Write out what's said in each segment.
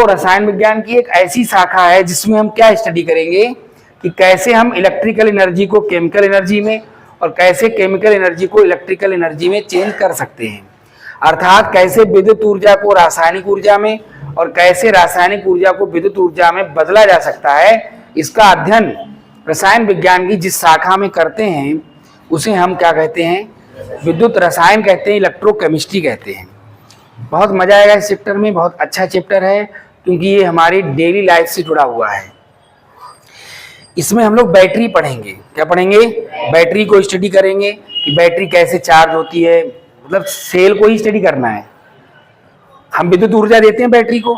तो रसायन विज्ञान की एक ऐसी शाखा है जिसमें हम क्या स्टडी करेंगे कि कैसे हम इलेक्ट्रिकल एनर्जी को केमिकल एनर्जी में और कैसे केमिकल एनर्जी को इलेक्ट्रिकल एनर्जी में चेंज कर सकते हैं, अर्थात कैसे विद्युत ऊर्जा को रासायनिक ऊर्जा में और कैसे रासायनिक ऊर्जा को विद्युत ऊर्जा में बदला जा सकता है। इसका अध्ययन रसायन विज्ञान की जिस शाखा में करते हैं उसे हम क्या कहते हैं, विद्युत रसायन कहते हैं, इलेक्ट्रोकेमिस्ट्री कहते हैं। बहुत मजा आएगा इस चैप्टर में, बहुत अच्छा चैप्टर है क्योंकि ये हमारी डेली लाइफ से जुड़ा हुआ है। इसमें हम लोग बैटरी पढ़ेंगे। क्या पढ़ेंगे? बैटरी को स्टडी करेंगे कि बैटरी कैसे चार्ज होती है, मतलब सेल को ही स्टडी करना है। हम विद्युत ऊर्जा देते हैं बैटरी को,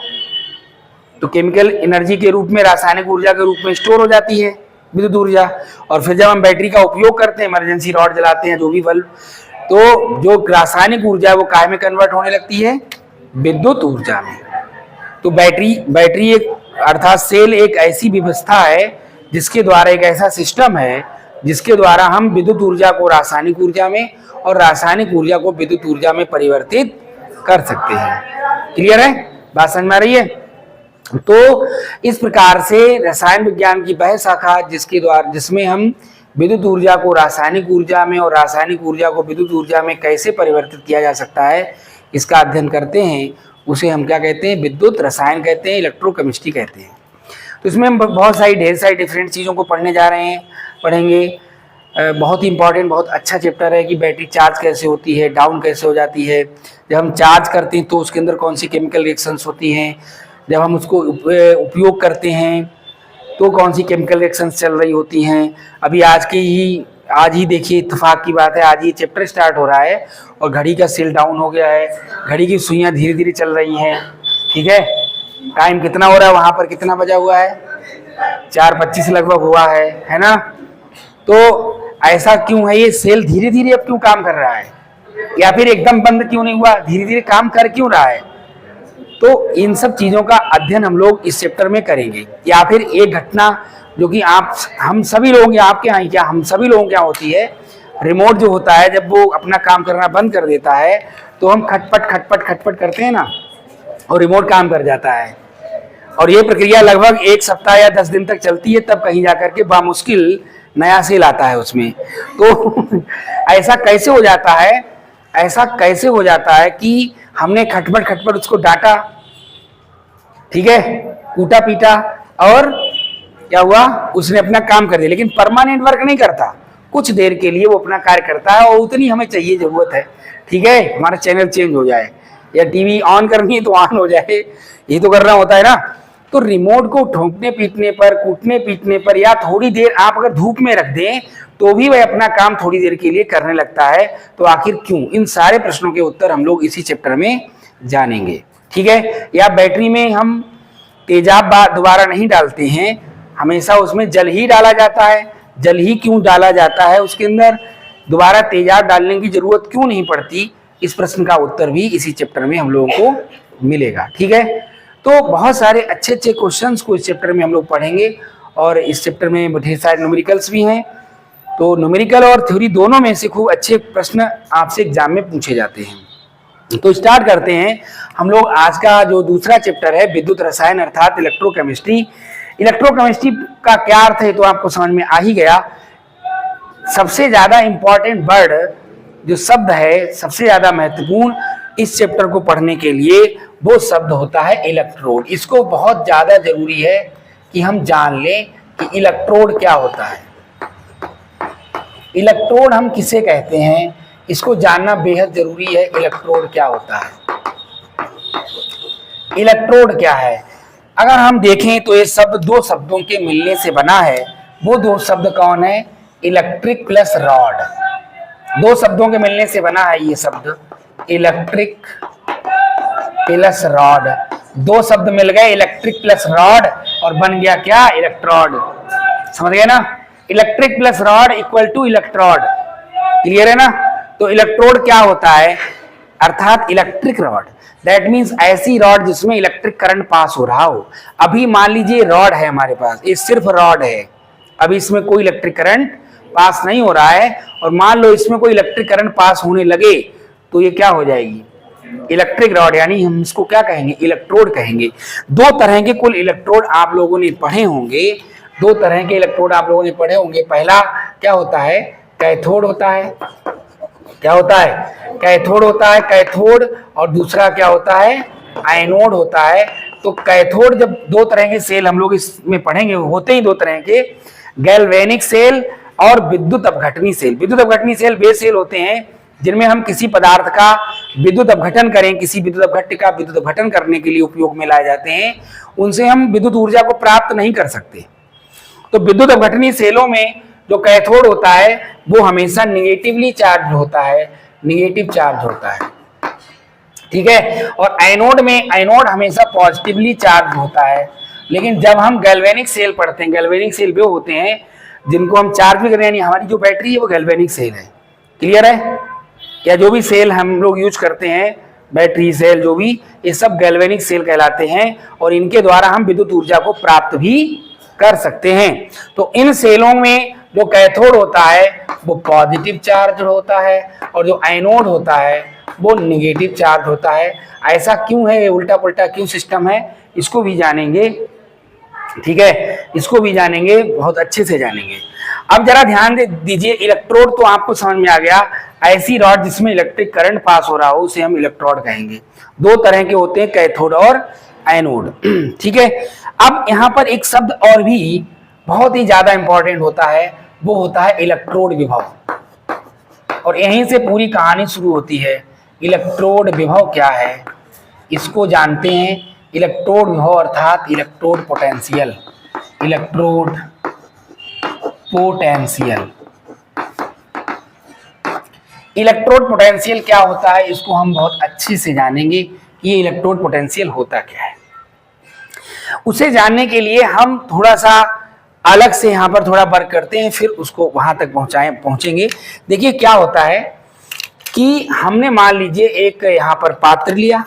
तो केमिकल एनर्जी के रूप में, रासायनिक ऊर्जा के रूप में स्टोर हो जाती है विद्युत ऊर्जा, और फिर जब हम बैटरी का उपयोग करते हैं, इमरजेंसी रॉड जलाते हैं, जो भी बल्ब, तो जो रासायनिक ऊर्जा है वो काय में कन्वर्ट होने लगती है, विद्युत ऊर्जा में। तो बैटरी एक अर्थात सेल एक ऐसी व्यवस्था है जिसके द्वारा, एक ऐसा सिस्टम है जिसके द्वारा हम विद्युत ऊर्जा को रासायनिक ऊर्जा में और रासायनिक ऊर्जा को विद्युत ऊर्जा में परिवर्तित कर सकते हैं। क्लियर है? बात समझ में आ रही है? तो इस प्रकार से रसायन विज्ञान की वह शाखा जिसमें हम विद्युत ऊर्जा को रासायनिक ऊर्जा में और रासायनिक ऊर्जा को विद्युत ऊर्जा में कैसे परिवर्तित किया जा सकता है, इसका अध्ययन करते हैं, उसे हम क्या कहते हैं, विद्युत रसायन कहते हैं, इलेक्ट्रोकेमिस्ट्री कहते हैं। तो इसमें हम बहुत सारी ढेर सारी डिफरेंट चीज़ों को पढ़ने जा रहे हैं, पढ़ेंगे। बहुत ही इंपॉर्टेंट, बहुत अच्छा चैप्टर है कि बैटरी चार्ज कैसे होती है, डाउन कैसे हो जाती है, जब हम चार्ज करते हैं तो उसके अंदर कौन सी केमिकल रिएक्शंस होती हैं, जब हम उसको उपयोग करते हैं तो कौन सी केमिकल रिएक्शंस चल रही होती हैं। अभी आज ही देखिए, इत्तेफाक की बात है, आज ही चैप्टर स्टार्ट हो रहा है और घड़ी का सेल डाउन हो गया है, घड़ी की सुइयाँ धीरे धीरे चल रही हैं। ठीक है, टाइम कितना हो रहा है, वहाँ पर कितना बजा हुआ है, 4:25 लगभग हुआ है ना। तो ऐसा क्यों है, ये सेल धीरे धीरे अब क्यों काम कर रहा है, या फिर एकदम बंद क्यों नहीं हुआ, धीरे धीरे काम कर क्यों रहा है? तो इन सब चीज़ों का अध्ययन हम लोग इस चैप्टर में करेंगे। या फिर एक घटना जो कि हम सभी लोग, या आपके यहाँ क्या हम सभी लोगों के यहाँ होती है, रिमोट जो होता है जब वो अपना काम करना बंद कर देता है तो हम खटपट खटपट खटपट करते हैं ना, और रिमोट काम कर जाता है। और ये प्रक्रिया लगभग 1 सप्ताह या 10 दिन तक चलती है, तब कहीं जाकर के बामुश्किल नया सेल आता है उसमें। तो ऐसा कैसे हो जाता है, ऐसा कैसे हो जाता है कि हमने खटपट खटपट उसको डांटा, ठीक है, कूटा पीटा, और क्या हुआ, उसने अपना काम कर दिया, लेकिन परमानेंट वर्क नहीं करता, कुछ देर के लिए वो अपना कार्य करता है और उतनी हमें चाहिए जरूरत है। ठीक है, हमारा चैनल चेंज हो जाए या टीवी ऑन करनी है तो ऑन हो जाए, ये तो करना होता है ना। तो रिमोट को ठोकने पीटने पर, कूटने पीटने पर, या थोड़ी देर आप अगर धूप में रख दें तो भी वह अपना काम थोड़ी देर के लिए करने लगता है। तो आखिर क्यों? इन सारे प्रश्नों के उत्तर हम लोग इसी चैप्टर में जानेंगे। ठीक है, या बैटरी में हम तेजाब दोबारा नहीं डालते हैं, हमेशा उसमें जल ही डाला जाता है। जल ही क्यों डाला जाता है उसके अंदर, दोबारा तेजाब डालने की जरूरत क्यों नहीं पड़ती? इस प्रश्न का उत्तर भी इसी चैप्टर में हम लोगों को मिलेगा। ठीक है, तो बहुत सारे अच्छे अच्छे क्वेश्चंस को इस चैप्टर में हम लोग पढ़ेंगे, और इस चैप्टर में ढेर सारे न्यूमेरिकल्स भी हैं। तो न्यूमेरिकल और थ्योरी दोनों में से खूब अच्छे प्रश्न आपसे एग्जाम में पूछे जाते हैं। तो स्टार्ट करते हैं हम लोग आज का जो दूसरा चैप्टर है, विद्युत रसायन अर्थात इलेक्ट्रोकेमिस्ट्री। इलेक्ट्रोकेमिस्ट्री का क्या अर्थ है तो आपको समझ में आ ही गया। सबसे ज्यादा इंपॉर्टेंट वर्ड, जो शब्द है सबसे ज्यादा महत्वपूर्ण इस चैप्टर को पढ़ने के लिए, वो शब्द होता है इलेक्ट्रोड। इसको बहुत ज्यादा जरूरी है कि हम जान लें कि इलेक्ट्रोड क्या होता है, इलेक्ट्रोड हम किसे कहते हैं, इसको जानना बेहद जरूरी है। इलेक्ट्रोड क्या होता है, इलेक्ट्रोड क्या है? अगर हम देखें तो ये शब्द दो शब्दों के मिलने से बना है। वो दो शब्द कौन है? Electric plus rod. दो शब्दों के मिलने से बना है ये शब्द, इलेक्ट्रिक प्लस रॉड। दो शब्द मिल गए, इलेक्ट्रिक प्लस रॉड, और बन गया क्या? इलेक्ट्रोड। समझ गए ना? Electric plus rod equal to electrode. Clear है ना? तो इलेक्ट्रोड क्या होता है? अर्थात इलेक्ट्रिक रॉड, दैट मीन्स ऐसी रॉड जिसमें इलेक्ट्रिक करंट पास हो रहा हो। अभी मान लीजिए रॉड है हमारे पास, ये सिर्फ रॉड है, अभी इसमें कोई इलेक्ट्रिक करंट पास नहीं हो रहा है, और मान लो इसमें कोई इलेक्ट्रिक करंट पास होने लगे तो ये क्या हो जाएगी? इलेक्ट्रिक रॉड, यानी हम इसको क्या कहेंगे, इलेक्ट्रोड कहेंगे। दो तरह के कुल इलेक्ट्रोड आप लोगों ने पढ़े होंगे, दो तरह के इलेक्ट्रोड आप लोगों ने पढ़े होंगे। पहला क्या होता है, कैथोड होता है। क्या होता है, कैथोड होता है, कैथोड। और दूसरा क्या होता है, एनोड होता है। तो कैथोड, जब दो तरह के सेल हम लोग इसमें पढ़ेंगे, होते ही दो तरह के, गैल्वेनिक सेल और विद्युत अपघटनी सेल। विद्युत अपघटनी सेल वे सेल होते हैं जिनमें हम किसी पदार्थ का विद्युत अपघटन करें, किसी विद्युत अपघट्य का विद्युत अपघटन करने के लिए उपयोग में लाए जाते हैं, उनसे हम विद्युत ऊर्जा को प्राप्त नहीं कर सकते। तो विद्युत अपघटनी सेलों में जो कैथोड होता है वो हमेशा निगेटिवली चार्ज होता है, निगेटिव चार्ज होता है, ठीक है। और एनोड में, एनोड हमेशा पॉजिटिवली चार्ज होता है। लेकिन जब हम गैल्वेनिक सेल पढ़ते हैं, गैल्वेनिक सेल वे होते हैं जिनको हम चार्ज भी कर रहे हैं, हमारी जो बैटरी है वो गैल्वेनिक सेल है। क्लियर है क्या? जो भी सेल हम लोग यूज करते हैं, बैटरी सेल जो भी, ये सब गैल्वेनिक सेल कहलाते हैं और इनके द्वारा हम विद्युत ऊर्जा को प्राप्त भी कर सकते हैं। तो इन सेलों में जो कैथोड होता है वो पॉजिटिव चार्ज होता है और जो एनोड होता है वो निगेटिव चार्ज होता है। ऐसा क्यों है, उल्टा पुल्टा क्यों सिस्टम है, इसको भी जानेंगे, ठीक है, इसको भी जानेंगे, बहुत अच्छे से जानेंगे। अब जरा ध्यान दे दीजिए, इलेक्ट्रोड तो आपको समझ में आ गया, ऐसी रॉड जिसमें इलेक्ट्रिक करंट पास हो रहा हो उसे हम इलेक्ट्रोड कहेंगे। दो तरह के होते हैं, कैथोड और एनोड, ठीक है। अब यहाँ पर एक शब्द और भी बहुत ही ज्यादा इंपॉर्टेंट होता है, वो होता है इलेक्ट्रोड विभव। और यहीं से पूरी कहानी शुरू होती है। इलेक्ट्रोड विभव क्या है, इसको जानते हैं। इलेक्ट्रोड विभव अर्थात electrode potential, electrode potential. Electrode potential क्या होता है, इसको हम बहुत अच्छे से जानेंगे कि ये इलेक्ट्रोड पोटेंशियल होता क्या है। उसे जानने के लिए हम थोड़ा सा अलग से यहाँ पर थोड़ा वर्क करते हैं, फिर उसको वहां तक पहुंचेंगे। देखिए क्या होता है कि हमने मान लीजिए एक यहाँ पर पात्र लिया,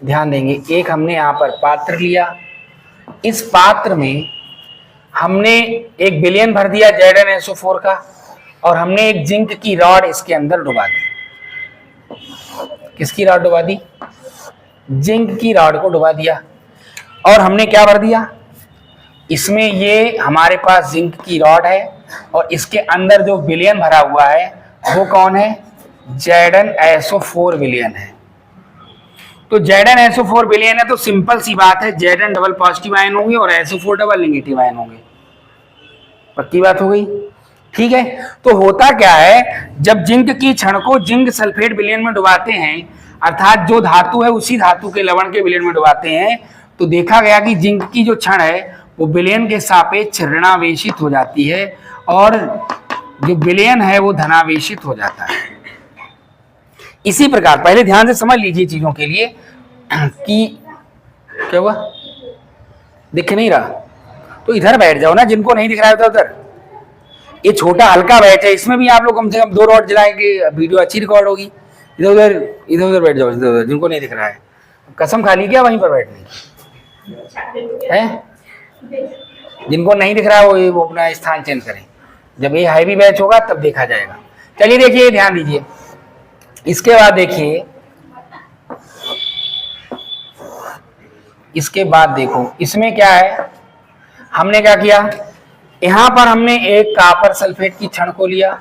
ध्यान देंगे, एक हमने यहाँ पर पात्र लिया, इस पात्र में हमने एक विलयन भर दिया ZnSO4 का और हमने एक जिंक की रॉड इसके अंदर डुबा दी। किसकी रॉड डुबा दी, जिंक की रॉड को डुबा दिया। और हमने क्या भर दिया इसमें, ये हमारे पास जिंक की रॉड है और इसके अंदर जो विलयन भरा हुआ है वो कौन है, ZnSO4 विलयन है। तो ZnSO4 विलयन है तो सिंपल सी बात है, Zn डबल पॉजिटिव आयन होंगे और SO4 डबल नेगेटिव आयन होंगे। पक्की बात हो गई, ठीक है। तो होता क्या है, जब जिंक की छड़ को जिंक सल्फेट विलयन में डुबाते हैं, अर्थात जो धातु है उसी धातु के लवण के विलयन में डुबाते हैं, तो देखा गया कि जिंक की जो छड़ है वो विलयन के सापेक्ष ऋणावेशित हो जाती है और जो विलयन है वो धनावेशित हो जाता है। इसी प्रकार पहले ध्यान से समझ लीजिए चीजों के लिए कि क्या हुआ, दिख नहीं रहा तो इधर बैठ जाओ ना, जिनको नहीं दिख रहा है उधर। ये छोटा हल्का बैठ है, इसमें भी आप लोग कम से कम 2 रॉड जलाएंगे, वीडियो अच्छी रिकॉर्ड होगी। इधर उधर बैठ जाओ, इधर उधर, जिनको नहीं दिख रहा है। कसम खा ली क्या वहीं पर बैठने है? जिनको नहीं दिख रहा है वो अपना स्थान चेंज करें, जब ये हैवी बैच होगा तब देखा जाएगा। चलिए देखिए, ध्यान दीजिए। इसके बाद देखिए, इसके बाद देखो इसमें क्या है, हमने क्या किया, यहां पर हमने एक कॉपर सल्फेट की छड़ को लिया।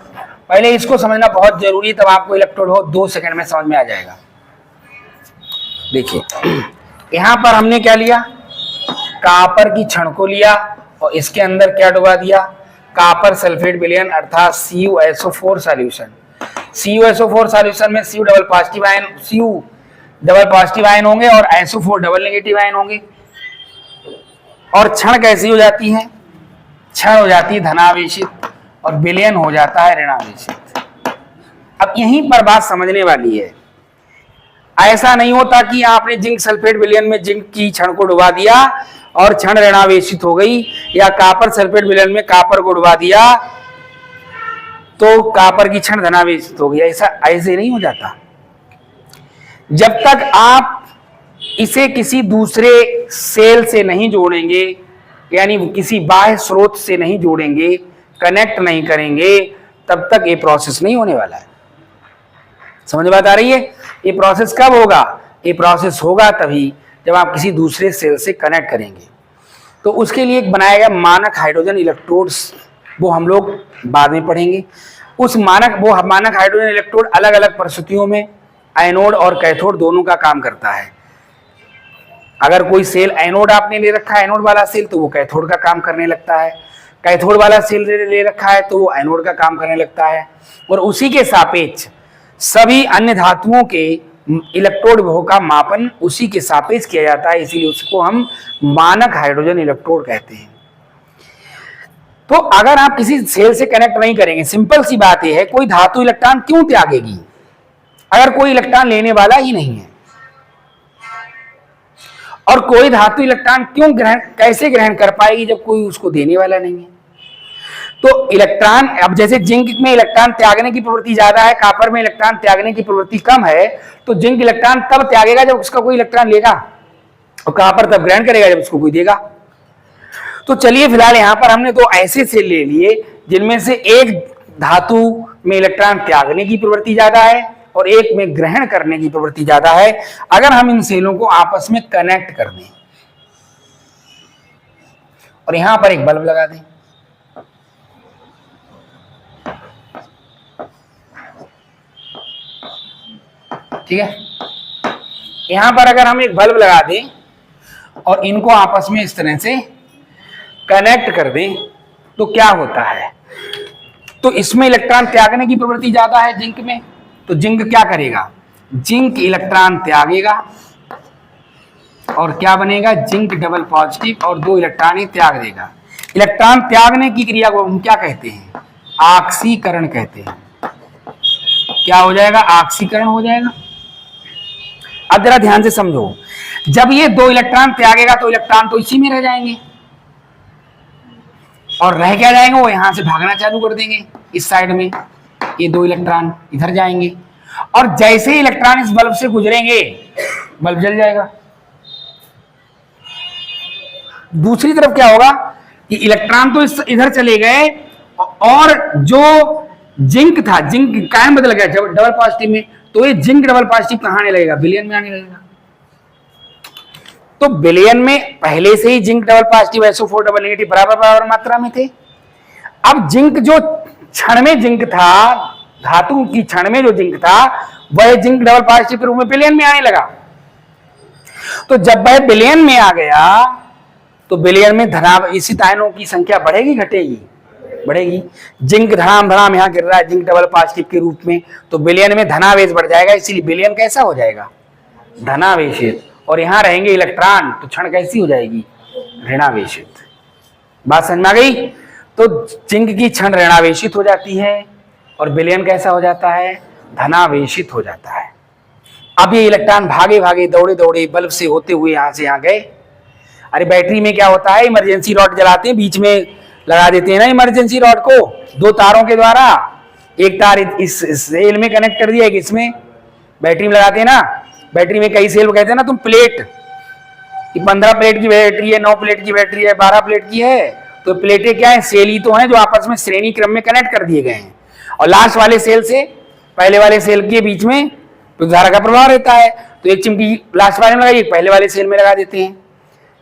पहले इसको समझना बहुत जरूरी है, तब आपको इलेक्ट्रोड हो 2 सेकंड में समझ में आ जाएगा। देखिए यहां पर हमने क्या लिया, कॉपर की छड़ को लिया और इसके अंदर क्या डुबा दिया, कॉपर सल्फेट विलयन अर्थात CuSO4 सॉल्यूशन। CuSO4 सॉल्यूशन में Cu double positive ion, Cu double positive ion होंगे और SO4 डबल नेगेटिव आयन होंगे। और क्षण कैसी हो जाती है, क्षण हो जाती है धनावेशित और विलयन हो जाता है ऋणावेशित। अब यहीं पर बात समझने वाली है। ऐसा नहीं होता कि आपने जिंक सल्फेट विलयन में जिंक की क्षण को डुबा दिया और क्षण ऋणावेशित हो गई, या कॉपर सल्फेट विलयन में कॉपर को डुबा दिया तो कॉपर की क्षण धनावेशित हो गई। ऐसे नहीं हो जाता। जब तक आप इसे किसी दूसरे सेल से नहीं जोड़ेंगे, यानी किसी बाह्य स्रोत से नहीं जोड़ेंगे, कनेक्ट नहीं करेंगे, तब तक ये प्रोसेस नहीं होने वाला है। समझ बात आ रही है? ये प्रोसेस कब होगा? ये प्रोसेस होगा तभी जब आप किसी दूसरे सेल से कनेक्ट करेंगे। तो उसके लिए एक बनाया गया मानक हाइड्रोजन इलेक्ट्रोड्स, वो हम लोग बाद में पढ़ेंगे। उस मानक हाइड्रोजन इलेक्ट्रोड अलग अलग परिस्थितियों में एनोड और कैथोड दोनों का काम करता है। अगर कोई सेल एनोड आपने ले रखा है, एनोड वाला सेल, तो वो कैथोड का काम करने लगता है। कैथोड वाला सेल ले रखा है तो वो एनोड का काम करने लगता है। और उसी के सापेक्ष सभी अन्य धातुओं के इलेक्ट्रोड विभव का मापन उसी के सापेक्ष किया जाता है, इसीलिए उसको हम मानक हाइड्रोजन इलेक्ट्रोड कहते हैं। तो अगर आप किसी सेल से कनेक्ट नहीं करेंगे, सिंपल सी बात यह है, कोई धातु इलेक्ट्रॉन क्यों त्यागेगी अगर कोई इलेक्ट्रॉन लेने वाला ही नहीं है? और कोई धातु इलेक्ट्रॉन कैसे ग्रहण कर पाएगी जब कोई उसको देने वाला नहीं है? तो इलेक्ट्रॉन, अब जैसे जिंक में इलेक्ट्रॉन त्यागने की प्रवृत्ति ज्यादा है, कॉपर में इलेक्ट्रॉन त्यागने की प्रवृत्ति कम है, तो जिंक इलेक्ट्रॉन तब त्यागेगा जब उसका कोई इलेक्ट्रॉन लेगा, और कॉपर तब ग्रहण करेगा जब उसको कोई देगा। तो चलिए फिलहाल यहां पर हमने दो ऐसे सेल ले लिए जिनमें से एक धातु में इलेक्ट्रॉन त्यागने की प्रवृत्ति ज्यादा है और एक में ग्रहण करने की प्रवृत्ति ज्यादा है। अगर हम इन सेलों को आपस में कनेक्ट कर दें और यहां पर एक बल्ब लगा दें, ठीक है, यहां पर अगर हम एक बल्ब लगा दें और इनको आपस में इस तरह से कनेक्ट कर दें तो क्या होता है? तो इसमें इलेक्ट्रॉन त्यागने की प्रवृत्ति ज्यादा है जिंक में, तो जिंक क्या करेगा? जिंक इलेक्ट्रॉन त्यागेगा और क्या बनेगा? जिंक डबल पॉजिटिव, और दो इलेक्ट्रॉन त्याग देगा। इलेक्ट्रॉन त्यागने की क्रिया को हम क्या कहते हैं? ऑक्सीकरण कहते हैं। क्या हो जाएगा? ऑक्सीकरण हो जाएगा। अब जरा ध्यान से समझो, जब ये दो इलेक्ट्रॉन त्यागेगा तो इलेक्ट्रॉन तो इसी में रह जाएंगे, और रह क्या जाएंगे? वो यहां से भागना चालू कर देंगे इस साइड में, ये दो इलेक्ट्रॉन इधर जाएंगे, और जैसे ही इलेक्ट्रॉन इस बल्ब से गुजरेंगे बल्ब जल जाएगा। दूसरी तरफ क्या होगा कि इलेक्ट्रॉन तो इधर चले गए, और जो जिंक था, जिंक कायम बदल गया डबल पॉजिटिव में, तो ये जिंक डबल पॉजिटिव कहां आने लगेगा? विलयन में आने लगेगा। तो विलयन में पहले से ही zinc double positive SO4 double negative बराबर मात्रा में थे। अब जिंक जो क्षण में जिंक था, धातु की क्षण में जो जिंक था, वह जिंक डबल पॉजिटिव के रूप में विलयन में आने लगा। तो जब वह विलयन में आ गया तो विलयन में धनावेशित आयनों की संख्या बढ़ेगी घटेगी? बढ़ेगी। जिंक धनाम धनाम यहां गिर रहा है जिंक डबल पॉजिटिव के रूप में, तो विलयन में धनावेश बढ़ जाएगा, इसीलिए विलयन कैसा हो जाएगा? धनावेशित। और यहां रहेंगे इलेक्ट्रॉन, तो क्षण कैसी हो जाएगी? ऋणावेशित। बात समझ में आ गई? तो जिंक की क्षण ऋणावेशित हो जाती है और विलयन कैसा हो जाता है? धनावेशित हो जाता है। अब ये इलेक्ट्रॉन भागे भागे दौड़े दौड़े बल्ब से होते हुए यहां से यहां गए। अरे बैटरी में क्या होता है? इमरजेंसी रॉड जलाते हैं, बीच में लगा देते हैं ना इमरजेंसी रॉड को, दो तारों के द्वारा। एक तार इस सेल में कनेक्ट कर दिया, एक इसमें, बैटरी में लगाते हैं ना। बैटरी में कई सेल कहते हैं ना तुम प्लेट, 15 प्लेट की बैटरी है, 9 प्लेट की बैटरी है, 12 प्लेट की है, तो प्लेटें क्या है? सेल ही तो हैं जो आपस में श्रेणी क्रम में कनेक्ट कर दिए गए हैं, और लास्ट वाले सेल से पहले वाले सेल के बीच में विद्युत का प्रभाव रहता है, तो एक चिमटी लास्ट वाले में लगाइए, पहले वाले सेल में लगा देते हैं।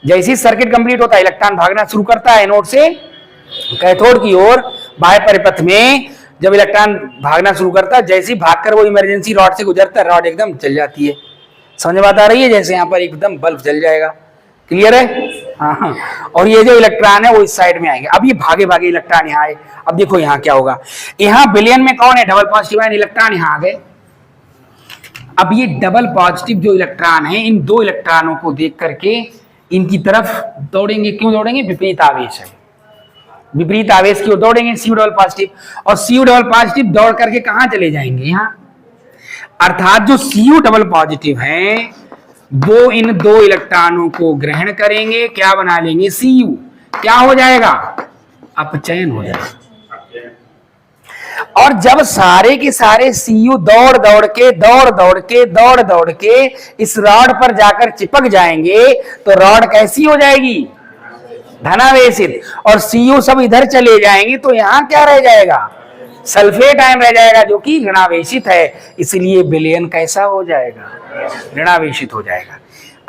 जैसे ही सर्किट कंप्लीट होता है, इलेक्ट्रॉन भागना शुरू करता है एनोड से कैथोड की ओर बाह्य परिपथ में। जब इलेक्ट्रॉन भागना शुरू करता है, जैसे ही भागकर वो इमरजेंसी रॉड से गुजरता है, रॉड एकदम जल जाती है। समझ बात आ रही है? जैसे यहाँ पर एकदम बल्ब जल जाएगा। क्लियर है? हाँ। और ये जो इलेक्ट्रॉन है वो इस साइड में आएंगे। अब ये भागे भागे इलेक्ट्रॉन यहाँ आए। अब देखो यहाँ क्या होगा, यहाँ विलयन में कौन है? डबल पॉजिटिव आयन इलेक्ट्रॉन यहाँ आ गए। अब ये डबल पॉजिटिव जो इलेक्ट्रॉन है, इन दो इलेक्ट्रॉनों को देख करके इनकी तरफ दौड़ेंगे। क्यों दौड़ेंगे? विपरीत आवेश है, विपरीत आवेश की ओर दौड़ेंगे Cu डबल पॉजिटिव, और Cu डबल पॉजिटिव दौड़ करके कहां चले जाएंगे? यहाँ। अर्थात जो Cu डबल पॉजिटिव है वो इन दो इलेक्ट्रॉनों को ग्रहण करेंगे, क्या बना लेंगे? Cu। क्या हो जाएगा? अपचयन हो जाएगा। और जब सारे के सारे Cu दौड़ दौड़ के इस रॉड पर जाकर चिपक जाएंगे, तो रॉड कैसी हो जाएगी? धनावेशित। और Cu सब इधर चले जाएंगे, तो यहां क्या रह जाएगा? सल्फेट आयन रह जाएगा जो कि ऋणावेशित है, इसलिए विलयन कैसा हो जाएगा, ऋणावेशित हो जाएगा।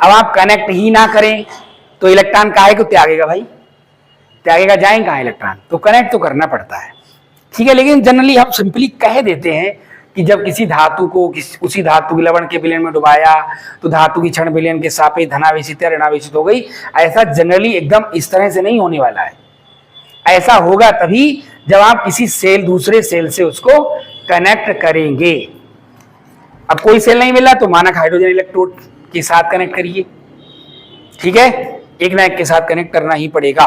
अब आप कनेक्ट ही ना करें तो इलेक्ट्रॉन काहे को त्यागेगा भाई, त्यागेगा, जाएंगे कहाँ इलेक्ट्रॉन, तो कनेक्ट तो करना पड़ता है, ठीक है। लेकिन जनरली हम सिंपली कह देते हैं कि जब किसी धातु को उसी धातु के लवण के विलयन में डुबाया तो धातु की क्षण विलयन के सापेक्ष धनावेशित या ऋणावेशित हो गई। ऐसा जनरली एकदम इस तरह से नहीं होने वाला है, ऐसा होगा तभी जब आप किसी सेल दूसरे सेल से उसको कनेक्ट करेंगे। अब कोई सेल नहीं मिला तो मानक हाइड्रोजन इलेक्ट्रोड के साथ कनेक्ट करिए, ठीक है, एक ना एक के साथ कनेक्ट करना ही पड़ेगा,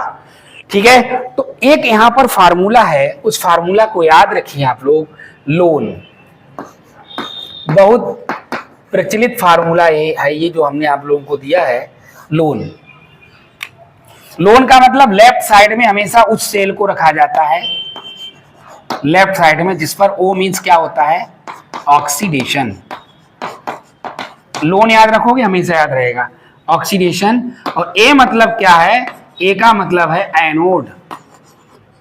ठीक है। तो एक यहां पर फार्मूला है, उस फार्मूला को याद रखिए आप लोग, लोन, बहुत प्रचलित फार्मूला ये जो हमने आप लोगों को दिया है, लोन। लोन का मतलब लेफ्ट साइड में हमेशा उस सेल को रखा जाता है, लेफ्ट साइड में, जिस पर O मींस क्या होता है, ऑक्सीडेशन। लोन याद रखोगे हमेशा याद रहेगा, ऑक्सीडेशन। और A मतलब क्या है, A का मतलब है एनोड,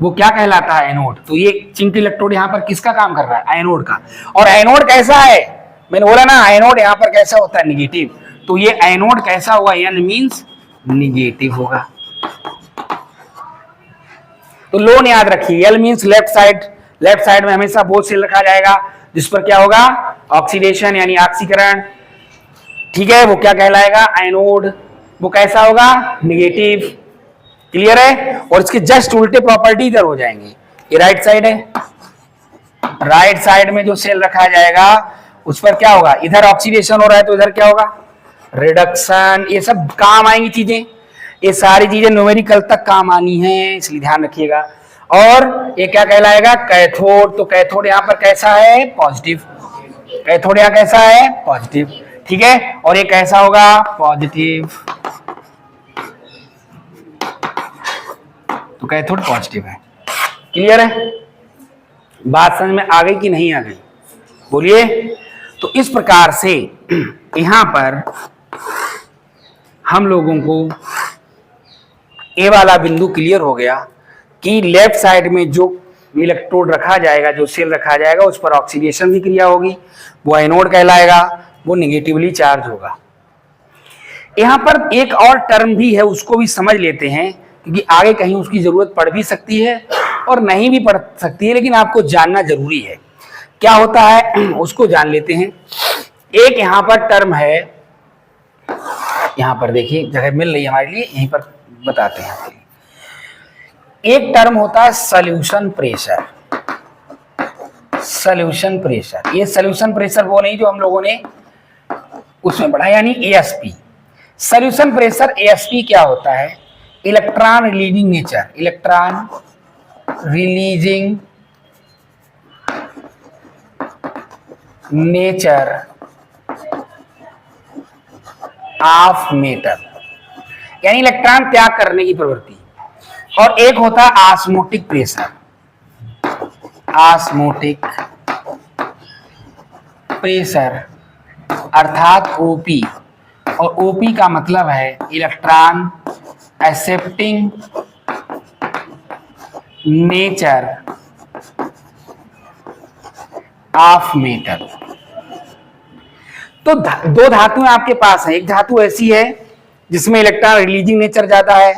वो क्या कहलाता है, एनोड। तो ये जिंक इलेक्ट्रोड यहाँ पर किसका काम कर रहा है, एनोड का। और एनोड कैसा है, मैंने बोला ना एनोड यहाँ पर कैसा होता है, निगेटिव। तो ये एनोड कैसा हुआ, N मींस निगेटिव होगा। तो लोन याद रखिए, L means left side, left side में हमेशा बोथ सेल रखा जाएगा जिस पर क्या होगा, ऑक्सीडेशन यानी ऑक्सीकरण, ठीक है, वो क्या कहलाएगा, एनोड। वो कैसा होगा, निगेटिव, क्लियर है। और इसके जस्ट उल्टे प्रॉपर्टी इधर हो जाएंगे, ये राइट साइड है, राइट साइड में जो सेल रखा जाएगा उस पर क्या होगा, इधर ऑक्सीडेशन हो रहा है तो इधर क्या होगा, रिडक्शन। ये सब काम आएंगी चीजें, ये सारी चीजें न्यूमेरिकल तक काम आनी है, इसलिए ध्यान रखिएगा। और ये क्या कहलाएगा, कैथोड। तो कैथोड यहाँ पर कैसा है, पॉजिटिव, कैथोड यहाँ कैसा है, पॉजिटिव, ठीक है। और ये कैसा होगा, पॉजिटिव, तो कैथोड पॉजिटिव है, क्लियर है। बात समझ में आ गई कि नहीं आ गई, बोलिए। तो इस प्रकार से यहां पर हम लोगों को ए वाला बिंदु क्लियर हो गया कि लेफ्ट साइड में जो इलेक्ट्रोड रखा जाएगा, जो सेल रखा जाएगा, उस पर ऑक्सीडेशन की क्रिया होगी, वो एनोड कहलाएगा, वो निगेटिवली चार्ज होगा। यहां पर एक और टर्म भी है, उसको भी समझ लेते हैं, क्योंकि आगे कहीं उसकी जरूरत पड़ भी सकती है और नहीं भी पड़ सकती है, लेकिन आपको जानना जरूरी है क्या होता है, उसको जान लेते हैं। एक यहां पर टर्म है, यहां पर देखिए जगह मिल रही है हमारे लिए, यहीं पर बताते हैं। एक टर्म होता है सॉल्यूशन प्रेशर, सॉल्यूशन प्रेशर। ये सॉल्यूशन प्रेशर वो नहीं जो हम लोगों ने उसमें पढ़ा, यानी एएसपी। सॉल्यूशन प्रेशर एएसपी क्या होता है, electron releasing nature, electron releasing nature of matter, यानी इलेक्ट्रॉन त्याग करने की प्रवृत्ति। और एक होता है ऑस्मोटिक प्रेशर, ऑस्मोटिक प्रेशर अर्थात ओपी। और ओपी का मतलब है electron accepting nature of matter. तो दो धातुएं आपके पास हैं, एक धातु ऐसी है जिसमें इलेक्ट्रॉन रिलीजिंग नेचर ज्यादा है,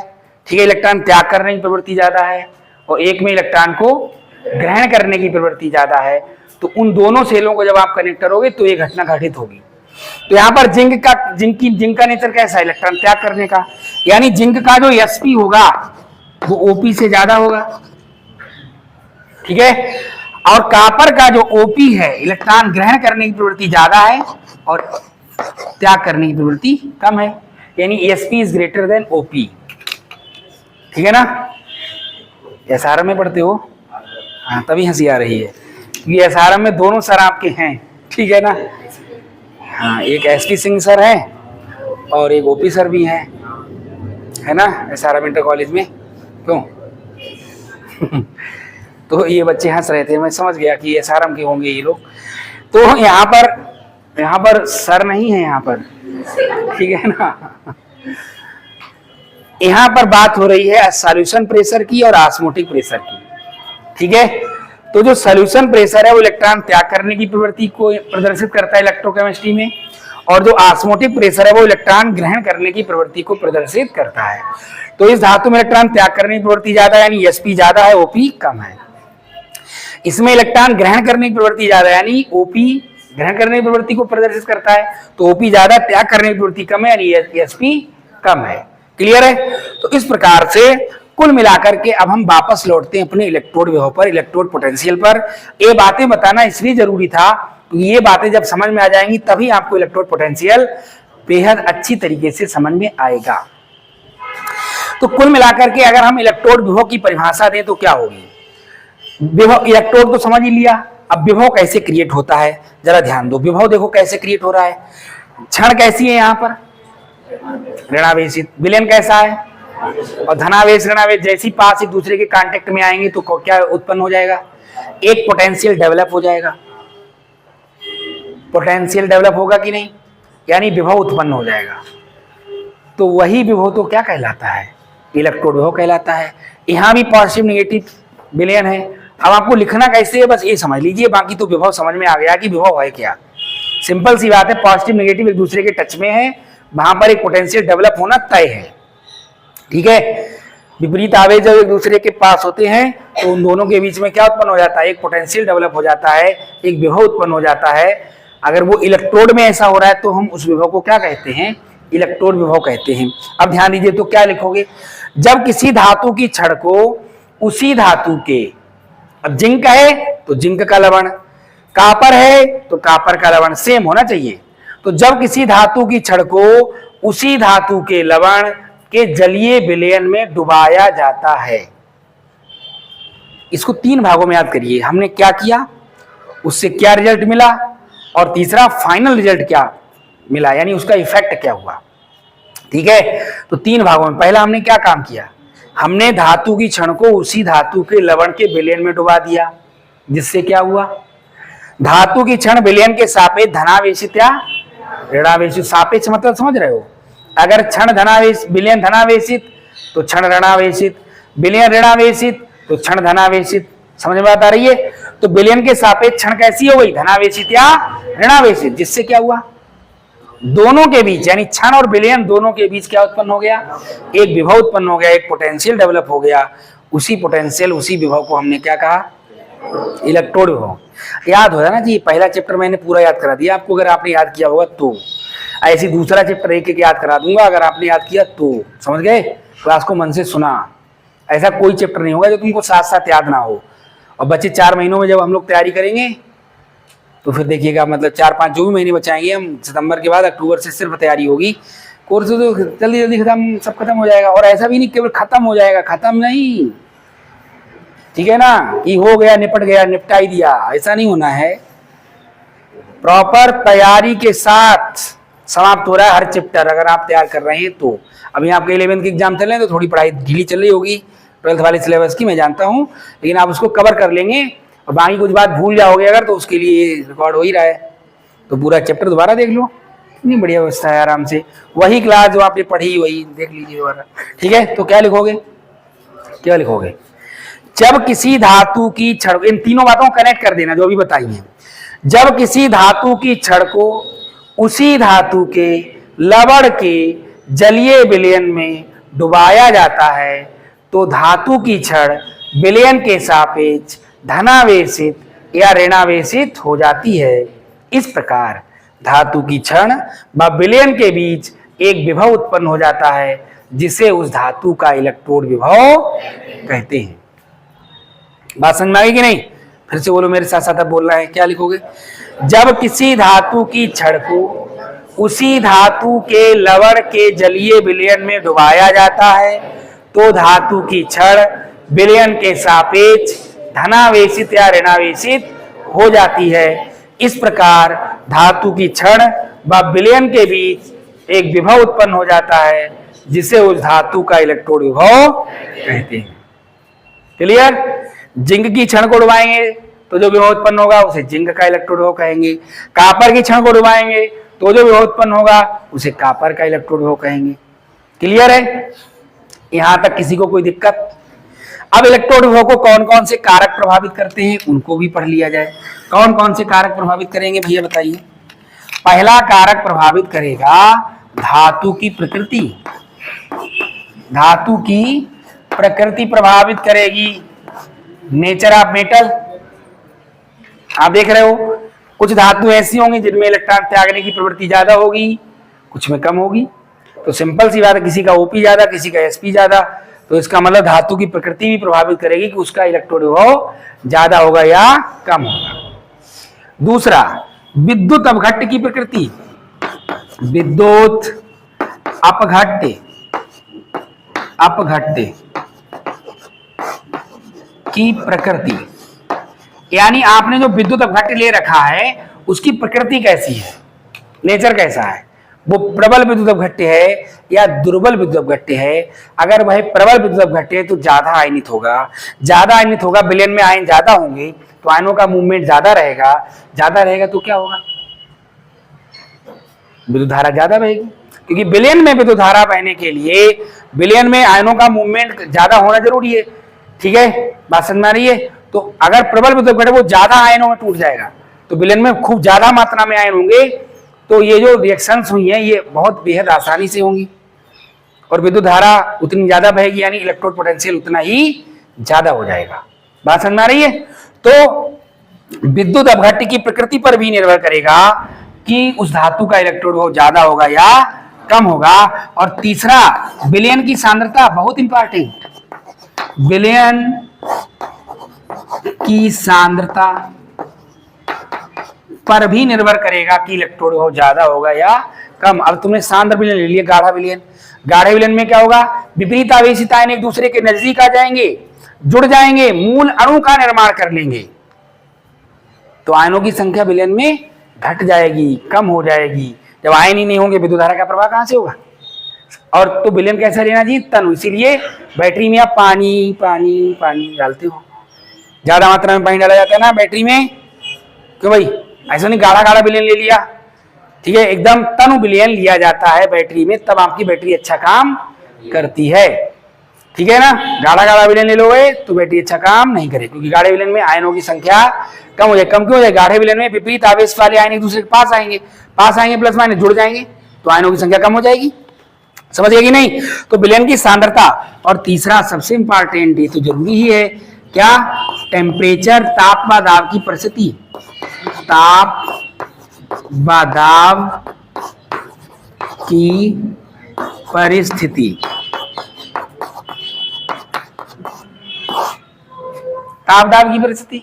ठीक है, इलेक्ट्रॉन त्याग करने की प्रवृत्ति ज्यादा है, और एक में इलेक्ट्रॉन को ग्रहण करने की प्रवृत्ति ज्यादा है। तो उन दोनों सेलों को जब आप कनेक्ट करोगे तो ये घटना घटित होगी। तो यहाँ पर जिंक का नेचर कैसा है, इलेक्ट्रॉन त्याग करने का, यानी जिंक का जो एसपी होगा वो ओपी से ज्यादा होगा, ठीक है। और कॉपर का जो ओपी है, इलेक्ट्रॉन ग्रहण करने की प्रवृत्ति ज्यादा है और त्याग करने की प्रवृत्ति कम है, यानी SP is greater than OP, ठीक है ना। एसआरएम में पढ़ते हो, हाँ तभी हंसी आ रही है, क्योंकि एसआरएम में दोनों सर आपके हैं, ठीक है ना। हाँ, एक एसपी सिंह सर है और एक ओपी सर भी है ना, एसआरएम इंटर कॉलेज में। क्यों तो ये बच्चे हंस रहे थे, मैं समझ गया कि एसआरएम के होंगे ये लोग। तो यहाँ पर सर नहीं है यहाँ पर, ठीक है ना। यहाँ पर बात हो रही है सॉल्यूशन प्रेशर की और ऑस्मोटिक प्रेशर की, ठीक है। तो जो सॉल्यूशन प्रेशर है वो इलेक्ट्रॉन त्याग करने की प्रवृत्ति को प्रदर्शित करता है इलेक्ट्रोकेमिस्ट्री में, और जो ऑस्मोटिक प्रेशर है वो इलेक्ट्रॉन ग्रहण करने की प्रवृत्ति को प्रदर्शित करता है। तो इस धातु में इलेक्ट्रॉन त्याग करने की प्रवृत्ति ज्यादा है, यानी sp ज्यादा है, OP कम है। इसमें इलेक्ट्रॉन ग्रहण करने की प्रवृत्ति ज्यादा है, यानी OP ग्रहण करने की प्रवृत्ति को प्रदर्शित करता है, तो OP ज्यादा, त्याग करने की प्रवृत्ति कम है, यानी sp कम है। क्लियर है? तो इस प्रकार से कुल मिलाकर के अब हम वापस लौटते हैं अपने इलेक्ट्रोड विभव पर, इलेक्ट्रोड पोटेंशियल पर। ये बातें बताना इसलिए जरूरी था कि ये बातें जब समझ में आ जाएंगी तभी आपको इलेक्ट्रोड पोटेंशियल बेहद अच्छी तरीके से समझ में आएगा। तो कुल मिलाकर के अगर हम इलेक्ट्रोड विभव की परिभाषा दें तो क्या होगी? विभव, इलेक्ट्रोड तो समझ ही लिया, अब विभव कैसे क्रिएट होता है जरा ध्यान दो। विभव देखो कैसे क्रिएट हो रहा है, क्षण कैसी है यहाँ पर ऋणावेशित, विलयन कैसा है, और धनावेश ऋणावेश जैसी पास एक दूसरे के कांटेक्ट में आएंगे तो क्या उत्पन्न हो जाएगा? एक पोटेंशियल डेवलप हो जाएगा। पोटेंशियल डेवलप होगा कि नहीं, यानी विभव उत्पन्न हो जाएगा। तो वही विभव तो क्या कहलाता है? इलेक्ट्रोड विभव कहलाता है। यहां भी पॉजिटिव नेगेटिव विलयन है। अब आपको लिखना कैसे है बस ये समझ लीजिए, बाकी तो विभव समझ में आ गया कि विभव है क्या। सिंपल सी बात है, पॉजिटिव नेगेटिव एक दूसरे के टच में है, वहां पर एक पोटेंशियल डेवलप होना तय है। ठीक है, विपरीत आवेश जब एक दूसरे के पास होते हैं तो उन दोनों के बीच में क्या उत्पन्न हो जाता है? एक पोटेंशियल डेवलप हो जाता है, एक विभव उत्पन्न हो जाता है। अगर वो इलेक्ट्रोड में ऐसा हो रहा है तो हम उस विभव को क्या कहते हैं? इलेक्ट्रोड विभव कहते हैं। अब ध्यान दीजिए, तो क्या लिखोगे? जब किसी धातु की छड़ को उसी धातु के, अब जिंक है तो जिंक का लवण, कापर है तो कापर का लवण सेम होना चाहिए। तो जब किसी धातु की छड़ को उसी धातु के लवण के जलीय विलयन में डुबाया जाता है, इसको 3 भागों में याद करिए। हमने क्या किया, उससे क्या रिजल्ट मिला, और तीसरा फाइनल रिजल्ट क्या मिला, यानी उसका इफेक्ट क्या हुआ। ठीक है, तो 3 भागों में। पहला हमने क्या काम किया, हमने धातु की छड़ को उसी धातु के लवण के विलयन में डुबा दिया, जिससे क्या हुआ? धातु की छड़ विलयन के सापेक्ष धनावेशित या ऋणावेशित, सापेक्ष मतलब समझ रहे हो? अगर क्षण धनावेश, विलयन धनावेशित तो क्षण ऋणावेशित, विलयन ऋणावेशित तो क्षण धनावेशित। समझ में बात आ रही है? तो विलयन के सापेक्ष क्षण कैसी हो गई? धनावेशित या ऋणावेशित, जिससे क्या हुआ? दोनों के बीच, यानी क्षण और विलयन दोनों के बीच क्या उत्पन्न हो गया? एक विभव उत्पन्न हो गया, एक पोटेंशियल डेवलप हो गया। उसी पोटेंशियल, उसी विभव को हमने क्या कहा? इलेक्ट्रोड विभव। याद हो ना जी, पहला चैप्टर मैंने पूरा याद करा दिया आपको, अगर आपने याद किया होगा तो। ऐसी दूसरा चैप्टर एक एक याद करा दूंगा अगर आपने याद किया तो। समझ गए? क्लास को मन से सुना। ऐसा कोई चैप्टर नहीं होगा जो तुमको साथ साथ याद ना हो। और बच्चे 4 महीनों में जब हम लोग तैयारी करेंगे तो फिर देखिएगा, मतलब 4-5 जो भी महीने बचाएंगे हम, सितंबर के बाद अक्टूबर से सिर्फ तैयारी होगी। कोर्स तो जल्दी जल्दी खत्म, सब खत्म हो जाएगा। और ऐसा भी नहीं केवल खत्म हो जाएगा, खत्म नहीं, ठीक है ना, कि हो गया, निपट गया, निपटाई दिया, ऐसा नहीं होना है। प्रॉपर तैयारी के साथ समाप्त हो रहा है हर चैप्टर, अगर आप तैयार कर रहे हैं तो। अभी आपके 11th के एग्जाम चल रहे हैं तो थोड़ी पढ़ाई ढीली चल रही होगी 12th वाले सिलेबस की, मैं जानता हूं, लेकिन आप उसको कवर कर लेंगे। और बाकी कुछ बात भूल जाओगे अगर, तो उसके लिए रिकॉर्ड हो ही रहा है, तो पूरा चैप्टर दोबारा देख लो। इतनी बढ़िया व्यवस्था है, आराम से वही क्लास जो आपने पढ़ी वही देख लीजिए दोबारा। ठीक है, तो क्या लिखोगे? क्या लिखोगे? जब किसी धातु की छड़, इन तीनों बातों को कनेक्ट कर देना जो अभी बताई है। जब किसी धातु की छड़ को उसी धातु के लवण के जलीय विलयन में डुबाया जाता है तो धातु की छड़ विलयन के सापेक्ष धनावेशित या ऋणावेशित हो जाती है। इस प्रकार धातु की छड़ व विलयन के बीच एक विभव उत्पन्न हो जाता है, जिसे उस धातु का इलेक्ट्रोड विभव कहते हैं। बात समझ में आई कि नहीं? फिर से बोलो मेरे साथ साथ, अब बोलना है। क्या लिखोगे? जब किसी धातु की छड़ को उसी धातु के लवण के जलीय विलयन में डुबाया जाता है तो धातु की छड़ विलयन के सापेक्ष धनावेशित या ऋणावेशित हो जाती है। इस प्रकार धातु की छड़ व विलयन के बीच एक विभव उत्पन्न हो जाता है, जिसे उस धातु का इलेक्ट्रोड विभव कहते हैं। क्लियर? जिंक की छड़ को डुबाएंगे तो जो विभव उत्पन्न होगा उसे जिंक का इलेक्ट्रोड विभव कहेंगे। कापर की छड़ को डुबाएंगे तो जो विभव उत्पन्न होगा उसे कापर का इलेक्ट्रोड विभव कहेंगे। क्लियर है? यहां तक किसी को कोई दिक्कत? अब इलेक्ट्रोड विभव को कौन कौन से कारक प्रभावित करते हैं उनको भी पढ़ लिया जाए। कौन कौन से कारक प्रभावित करेंगे भैया बताइए। पहला कारक प्रभावित करेगा धातु की प्रकृति। धातु की प्रकृति प्रभावित करेगी, नेचर ऑफ मेटल। आप देख रहे हो कुछ धातु ऐसी होंगी जिनमें इलेक्ट्रॉन त्यागने की प्रवृत्ति ज्यादा होगी, कुछ में कम होगी। तो सिंपल सी बात है, किसी का ओपी ज्यादा, किसी का एसपी ज्यादा, तो इसका मतलब धातु की प्रकृति भी प्रभावित करेगी कि उसका इलेक्ट्रोड विभव ज्यादा होगा या कम होगा। दूसरा, विद्युत अपघट्य की प्रकृति। विद्युत अपघट्य की प्रकृति, यानी आपने जो विद्युत अपघट्य ले रखा है उसकी प्रकृति कैसी है, नेचर कैसा है, वो प्रबल विद्युत अपघट्य है या दुर्बल विद्युत अपघट्य है। अगर वह प्रबल विद्युत अपघट्य है तो ज्यादा आयनित होगा, विलयन में आयन ज्यादा होंगे तो आयनों का मूवमेंट ज्यादा रहेगा तो क्या होगा, विद्युत धारा ज्यादा बहेगी। क्योंकि विलयन में विद्युत धारा बहने के लिए विलयन में आयनों का मूवमेंट ज्यादा होना जरूरी है। ठीक है, बात समझ में आ रही है। तो अगर प्रबल विद्युत अपघट्य वो ज्यादा आयनों में टूट जाएगा तो विलयन में खूब ज्यादा मात्रा में आयन होंगे, तो ये जो रिएक्शंस हुई हैं ये बहुत बेहद आसानी से होंगी और विद्युत धारा उतनी ज्यादा बहेगी, यानी इलेक्ट्रोड पोटेंशियल उतना ही ज्यादा हो जाएगा। बात समझ में आ रही है। तो विद्युत अपघट्य की प्रकृति पर भी निर्भर करेगा कि उस धातु का इलेक्ट्रोड विभव ज्यादा होगा या कम होगा। और तीसरा, विलयन की सांद्रता, बहुत इंपॉर्टेंट, विलयन की सांद्रता पर भी निर्भर करेगा कि इलेक्ट्रोड विभव ज्यादा होगा या कम। अब तुमने सांद्र विलयन ले लिया, गाढ़ा विलयन। गाढ़े विलयन में क्या होगा, विपरीत आवेशित आयन एक दूसरे के नजदीक आ जाएंगे, जुड़ जाएंगे, मूल अणु का निर्माण कर लेंगे, तो आयनों की संख्या विलयन में घट जाएगी, कम हो जाएगी। जब आयन ही नहीं होंगे विद्युत धारा का प्रवाह कहां से होगा। और तो विलयन कैसा लेना चाहिए, तनु। इसीलिए बैटरी में आप पानी डालते हो, ज्यादा मात्रा में पानी डाला जाता है ना बैटरी में, क्यों भाई, ऐसा नहीं गाढ़ा विलयन ले लिया। ठीक है, एकदम तनु विलयन लिया जाता है बैटरी में, तब आपकी बैटरी अच्छा काम करती है। ठीक है ना, गाढ़ा विलयन ले लोगे तो बैटरी अच्छा काम नहीं करे, क्योंकि गाढ़े विलयन में आयनों की संख्या कम हो जाए। कम क्यों हो जाए, गाढ़े विलयन में विपरीत आवेश वाले आयन एक दूसरे के पास आएंगे प्लस माइनस जुड़ जाएंगे, तो आयनों की संख्या कम हो जाएगी। समझ गए कि नहीं। तो विलयन की सांद्रता। और तीसरा सबसे इंपॉर्टेंट, ये तो जरूरी ही है, क्या, टेम्परेचर, ताप व दाब की परिस्थिति। ताप व दाब की परिस्थिति, ताप दाब की परिस्थिति,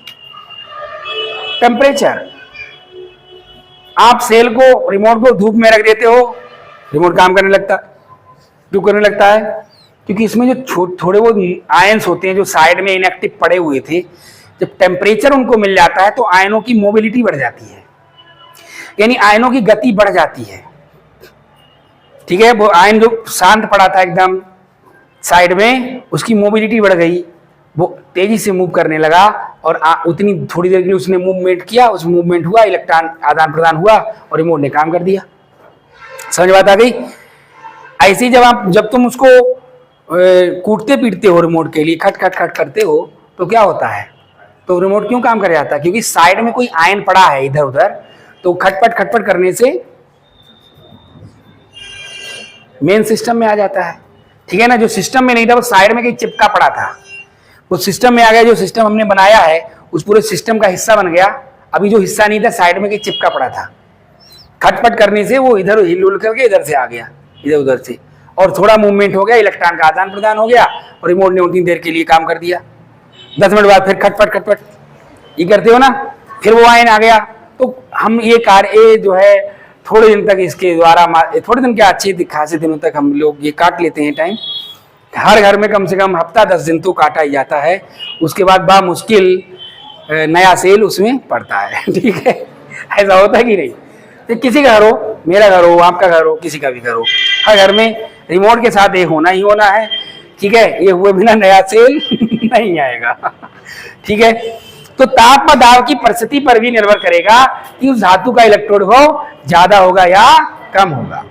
टेम्परेचर। आप सेल को, रिमोट को धूप में रख देते हो, रिमोट काम करने लगता, क्यों करने लगता है, क्योंकि इसमें जो थोड़े वो आयंस होते हैं जो साइड में इनएक्टिव पड़े हुए थे, जब टेम्परेचर उनको मिल जाता है तो आयनों की मोबिलिटी बढ़ जाती है, यानी आयनों की गति बढ़ जाती है। ठीक है, वो आयन जो शांत पड़ा था एकदम साइड में, उसकी मोबिलिटी बढ़ गई, वो तेजी से मूव करने लगा, और उतनी थोड़ी देर के लिए उसने मूवमेंट किया, उस मूवमेंट हुआ, इलेक्ट्रॉन आदान प्रदान हुआ और रिमोट ने काम कर दिया। समझ बात आ गई। ऐसे जब तुम उसको कूटते पीटते हो रिमोट के लिए, खट खट खट करते हो, तो क्या होता है, तो रिमोट क्यों काम कर जाता है, क्योंकि साइड में कोई आयन पड़ा है इधर उधर, तो खटपट करने से मेन सिस्टम में आ जाता है। ठीक है ना, जो सिस्टम में नहीं था वो साइड में कहीं चिपका पड़ा था, वो सिस्टम में आ गया, जो सिस्टम हमने बनाया है उस पूरे सिस्टम का हिस्सा बन गया। अभी जो हिस्सा नहीं था साइड में कहीं चिपका पड़ा था, खटपट करने से वो इधर हिल करके इधर से आ गया, इधर उधर से, और थोड़ा मूवमेंट हो गया, इलेक्ट्रॉन का आदान प्रदान हो गया और रिमोट ने उतनी देर के लिए काम कर दिया। 10 मिनट बाद फिर खटपट ये करते हो ना, फिर वो आयन आ गया। तो हम ये कार्य जो है थोड़े दिन तक इसके द्वारा, थोड़े दिन क्या, अच्छे खासे दिनों तक हम लोग ये काट लेते हैं टाइम। हर घर में कम से कम हफ्ता 10 दिन तो काटा ही जाता है, उसके बाद बा मुश्किल नया सेल उसमें पड़ता है। ठीक है, ऐसा होता है कि नहीं। तो किसी का घर हो, मेरा घर हो, आपका घर हो, किसी का भी घर हो, हर घर में रिमोट के साथ ये होना ही होना है। ठीक है, ये हुए बिना नया सेल नहीं आएगा। ठीक है, तो ताप व दाब की परिस्थिति पर भी निर्भर करेगा कि उस धातु का इलेक्ट्रोड विभव ज्यादा होगा या कम होगा।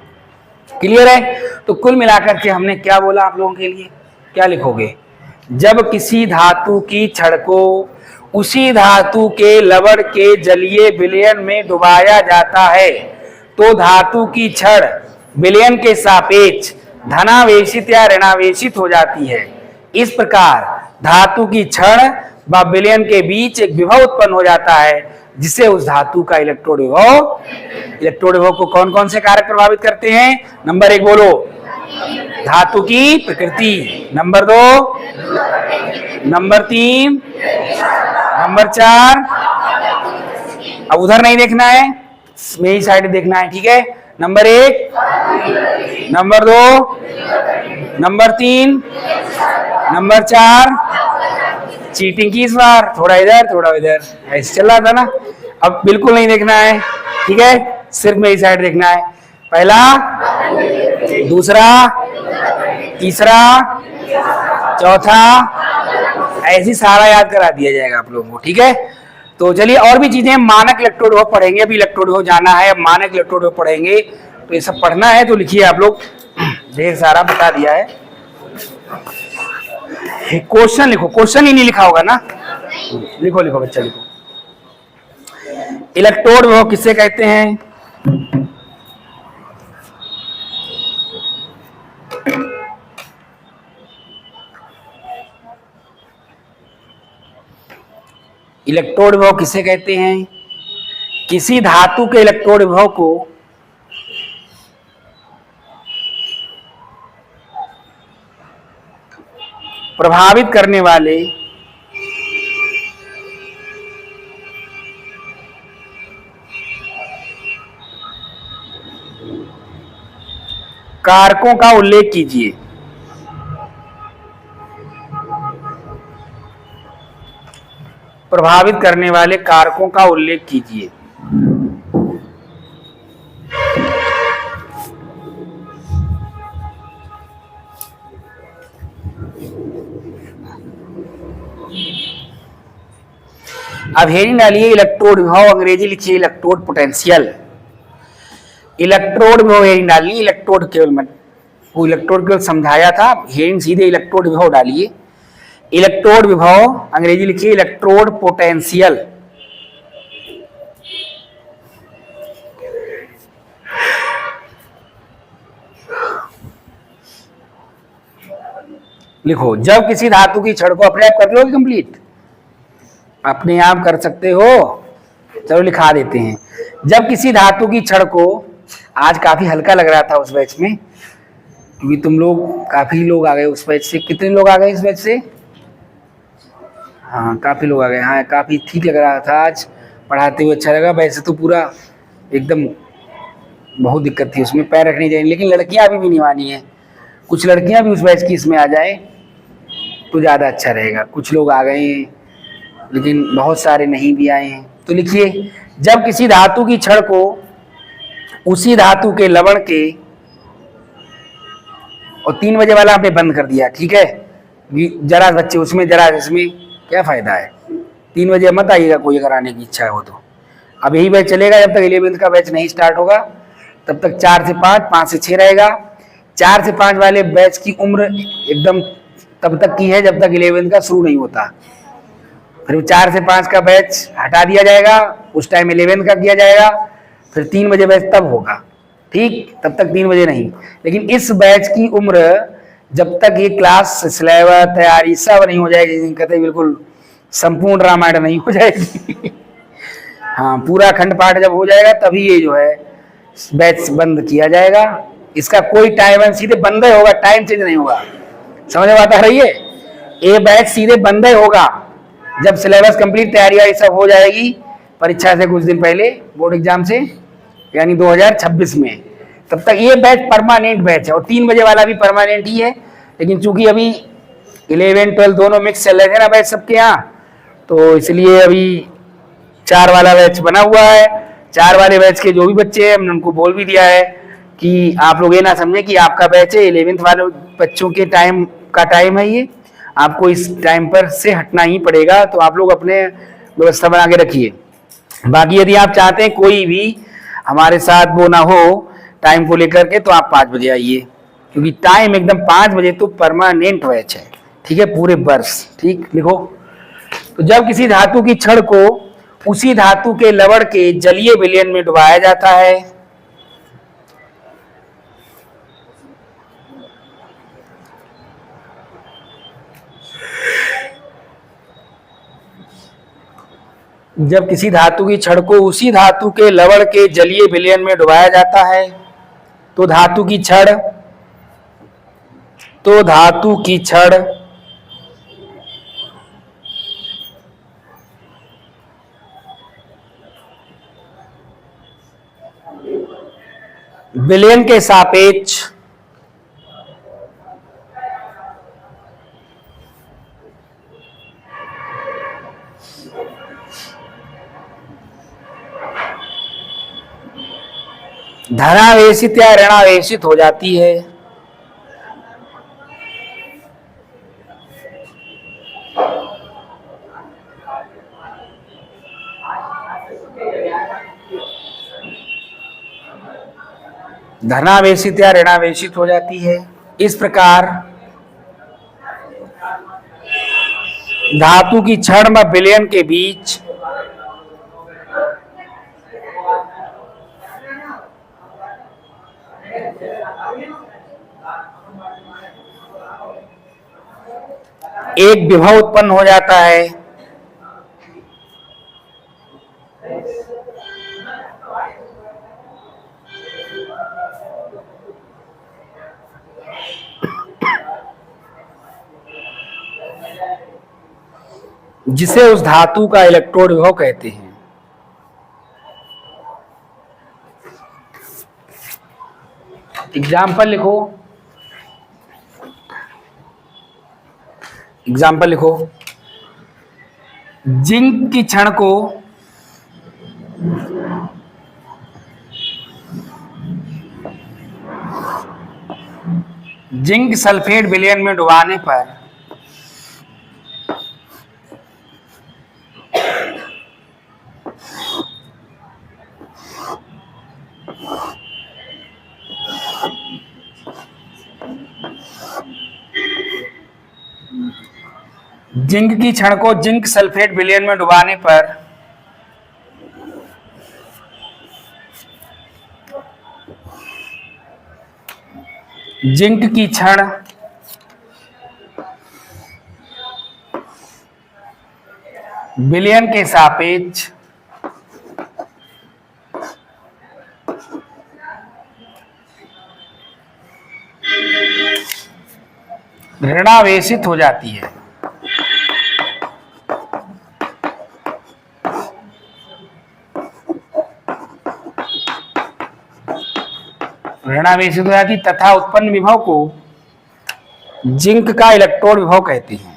क्लियर है। तो कुल मिलाकर के हमने क्या बोला आप लोगों के लिए, क्या लिखोगे, जब किसी धातु की छड़ को उसी धातु के लवण के जलीय विलयन में डुबाया जाता है तो धातु की छड़ विलयन के सापेक्ष धनावेशित या ऋणावेशित हो जाती है। इस प्रकार धातु की छड़ व विलयन के बीच एक विभव उत्पन्न हो जाता है जिससे उस धातु का इलेक्ट्रोड विभव को कौन कौन से कारक प्रभावित करते हैं? नंबर 1 बोलो, धातु की प्रकृति, नंबर 2, नंबर 3, नंबर 4, अब उधर नहीं देखना है, मेरी साइड देखना है, ठीक है। Number 1, number 2, number 3, number 4, cheating की इस बार, थोड़ा इधर थोड़ा इधर, ऐसे चल रहा था ना। अब बिल्कुल नहीं देखना है, ठीक है, सिर्फ मेरी साइड देखना है। पहला, दूसरा, तीसरा, चौथा, ऐसी सारा याद करा दिया जाएगा आप लोगों को, ठीक है। तो चलिए और भी चीजें मानक इलेक्ट्रोड विभव पढ़ेंगे, अभी इलेक्ट्रोड विभव जाना है, अब मानक इलेक्ट्रोड विभव पढ़ेंगे, तो ये सब पढ़ना है तो लिखिए आप लोग, ढेर सारा बता दिया है। क्वेश्चन लिखो, क्वेश्चन ही नहीं लिखा होगा ना, लिखो लिखो बच्चा लिखो। इलेक्ट्रोड विभव किससे कहते हैं? इलेक्ट्रोड विभव किसे कहते हैं? किसी धातु के इलेक्ट्रोड विभव को प्रभावित करने वाले कारकों का उल्लेख कीजिए। प्रभावित करने वाले कारकों का उल्लेख कीजिए। अब हेडिंग डालिए इलेक्ट्रोड विभव, अंग्रेजी लिखिए इलेक्ट्रोड पोटेंशियल। इलेक्ट्रोड विभव हेडिंग डालिए, इलेक्ट्रोड केवल मैं वो इलेक्ट्रोड केवल समझाया था, हेडिंग सीधे इलेक्ट्रोड विभव डालिए। इलेक्ट्रोड विभव अंग्रेजी लिखिए इलेक्ट्रोड पोटेंशियल। लिखो, जब किसी धातु की छड़ को अपने आप कर लोगे कंप्लीट, अपने आप कर सकते हो, चलो लिखा देते हैं। जब किसी धातु की छड़ को, आज काफी हल्का लग रहा था उस बैच में क्योंकि तुम लोग काफी लोग आ गए उस बैच से। कितने लोग आ गए इस बैच से? हाँ काफी लोग आ गए। हाँ काफी ठीक लग रहा था आज पढ़ाते हुए, अच्छा लगा। वैसे तो पूरा एकदम बहुत दिक्कत थी उसमें, पैर रखने चाहिए, लेकिन लड़कियां अभी भी नहीं मानी है। कुछ लड़कियां भी उस बैच की इसमें आ जाए तो ज़्यादा अच्छा रहेगा। कुछ लोग आ गए हैं लेकिन बहुत सारे नहीं भी आए हैं। तो लिखिए, जब किसी धातु की छड़ को उसी धातु के लवण के, और 3 बजे वाला आपने बंद कर दिया, ठीक है। जरा बच्चे उसमें जरा इसमें क्या फायदा है, 3 बजे मत आइएगा कोई अगर आने की इच्छा हो तो। अब यही बैच चलेगा जब तक 11th का बैच नहीं स्टार्ट होगा, तब तक 4 से 5, 5 से 6 रहेगा। 4 से 5 वाले बैच की उम्र एकदम तब तक की है जब तक 11th का शुरू नहीं होता। फिर 4 से 5 का बैच हटा दिया जाएगा, उस टाइम 11th का किया जाएगा, फिर 3 बजे बैच तब होगा, ठीक। तब तक 3 बजे नहीं। लेकिन इस बैच की उम्र जब तक ये क्लास सिलेबस तैयारी सब नहीं हो जाएगी, कहते बिल्कुल संपूर्ण रामायण नहीं हो जाएगी हाँ पूरा खंड पाठ जब हो जाएगा तभी ये जो है बैच बंद किया जाएगा। इसका कोई टाइम सीधे बंद ही होगा, टाइम चेंज नहीं होगा। समझ में बात आ रही है? ये बैच सीधे बंद ही होगा जब सिलेबस कंप्लीट तैयारी ये सब हो जाएगी परीक्षा से कुछ दिन पहले, बोर्ड एग्जाम से, यानी 2026 में। तब तक ये बैच परमानेंट बैच है, और 3 बजे वाला भी परमानेंट ही है। लेकिन चूंकि अभी 11, 12 दोनों मिक्स चल रहे थे ना बैच सबके यहाँ, तो इसलिए अभी 4 वाला बैच बना हुआ है। 4 वाले बैच के जो भी बच्चे हैं हमने उनको बोल भी दिया है कि आप लोग ये ना समझे कि आपका बैच है 11th वाले बच्चों के टाइम का टाइम है, ये आपको इस टाइम पर से हटना ही पड़ेगा। तो आप लोग अपने व्यवस्था बना के रखिए। बाकी यदि आप चाहते हैं कोई भी हमारे साथ वो ना हो टाइम को लेकर के, तो आप 5 बजे आइए, क्योंकि टाइम एकदम 5 बजे तो परमानेंट बैच है, ठीक है, पूरे वर्ष। ठीक, लिखो। तो जब किसी धातु की छड़ को उसी धातु के लवण के जलीय विलयन में डुबाया जाता है, जब किसी धातु की छड़ को उसी धातु के लवण के जलीय विलयन में डुबाया जाता है तो धातु की छड़ विलयन के सापेक्ष धनावेशित या ऋणावेशित हो जाती है। धनावेशित या ऋणावेशित हो जाती है। इस प्रकार धातु की छड़ व विलयन के बीच एक विभव उत्पन्न हो जाता है। जिसे उस धातु का इलेक्ट्रोड विभव कहते हैं। एग्जाम्पल लिखो। जिंक की छड़ को जिंक सल्फेट विलयन में डुबाने पर जिंक की छड़ को जिंक सल्फेट विलयन में डुबाने पर जिंक की छड़ विलयन के सापेक्ष ऋणावेशित हो जाती है। ऋणावेशित हो जाती तथा उत्पन्न विभव को जिंक का इलेक्ट्रोड विभव कहते हैं।